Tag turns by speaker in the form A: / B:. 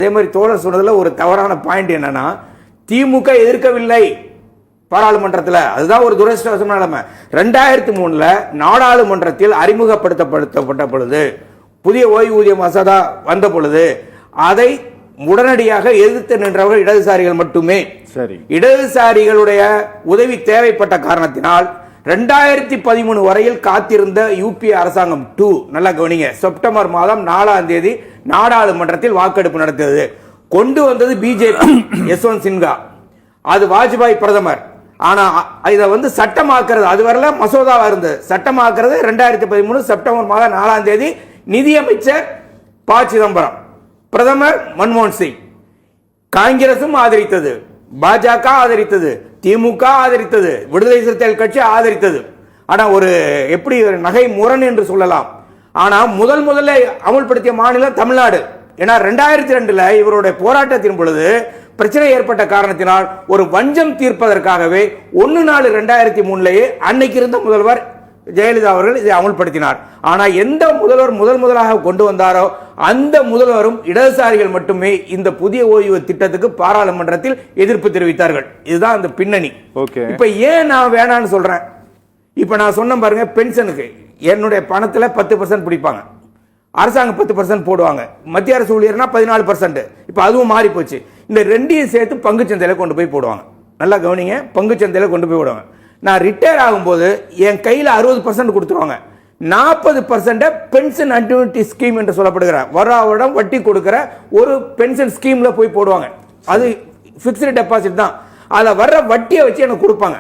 A: அதே மாதிரி தோழர் சொன்னதுல ஒரு தவறான பாயிண்ட் என்னன்னா, திமுக எதிர்க்கவில்லை பாராளுமன்றத்தில். அதுதான் ஒரு துரதிருஷ்டவசமான நிலைமை. 2003ல் நாடாளுமன்றத்தில் அறிமுகப்படுத்தப்பட்ட பொழுது, புதிய ஓய்வூதிய மசோதா வந்த பொழுது அதை உடனடியாக எதிர்த்து நின்றவர்கள் இடதுசாரிகள் மட்டுமே. சரி, இடதுசாரிகளுடைய உதவி தேவைப்பட்ட காரணத்தினால் 2013 வரையில் காத்திருந்த யூபிஏ அரசாங்கம் 2, நல்லா கவனிங்க, செப்டம்பர் மாதம் 4ஆம் தேதி நாடாளுமன்றத்தில் வாக்கெடுப்பு நடத்தியது. கொண்டு வந்தது பிஜேபி, யஸ்வந்த் சின்ஹா, அது வாஜ்பாய் பிரதமர். ஆனா இதை சட்டமாக்குறது, அது வரல மசோதாவா இருந்தது, சட்டமாக்குறது 2013 செப்டம்பர் மாதம் 4ஆம் தேதி நிதியமைச்சர் ப. சிதம்பரம், பிரதமர் மன்மோகன் சிங். காங்கிரசும் ஆதரித்தது, பாஜக ஆதரித்தது, திமுக ஆதரித்தது, விடுதலை சிறுத்தைகள் கட்சி ஆதரித்தது. ஆனா ஒரு எப்படி நகை முரண் என்று சொல்லலாம். ஆனா முதல்ல அமல்படுத்திய மாநிலம் தமிழ்நாடு. ஏன்னா 2002ல் இவருடைய போராட்டத்தின் பொழுது பிரச்சனை ஏற்பட்ட காரணத்தினால் ஒரு வஞ்சம் தீர்ப்பதற்காகவே 1/4/2003 அன்னைக்கு இருந்த முதல்வர் ஜெயலலிதா அவர்கள் இதை அமல்படுத்தினார். ஆனா எந்த முதல்வர் முதலாக கொண்டு வந்தாரோ அந்த முதல்வரும் இடதுசாரிகள் மட்டுமே இந்த புதிய ஓய்வு திட்டத்துக்கு பாராளுமன்றத்தில் எதிர்ப்பு தெரிவித்தார்கள். இதுதான் அந்த பின்னணி. இப்ப ஏன் நான் வேணான்னு சொல்றேன்? இப்ப நான் சொன்ன பாருங்க, பென்ஷனுக்கு என்னுடைய பணத்துல 10% பிடிப்பாங்க, அரசாங்கம் 10% போடுவாங்க, மத்திய அரசு ஊழியர்னா 14%. இப்ப அதுவும் மாறி போச்சு. இந்த ரெண்டையும் சேர்த்து பங்கு சந்தையில கொண்டு போய் போடுவாங்க. நல்லா கவனிங்க, பங்கு சந்தையில கொண்டு போய் போடுவாங்க. நான் ரிட்டையர் ஆகும்போது என் கையில 60% கொடுத்துருவாங்க. 40% பென்ஷன் அன்யூனிட்டி ஸ்கீம் என்று சொல்லப்படுகிற வருடம் வட்டி கொடுக்கிற ஒரு பென்ஷன் ஸ்கீம்ல போய் போடுவாங்க. அது பிக்ஸ்டு டெபாசிட் தான். அதுல வர்ற வட்டியை வச்சு எனக்கு கொடுப்பாங்க.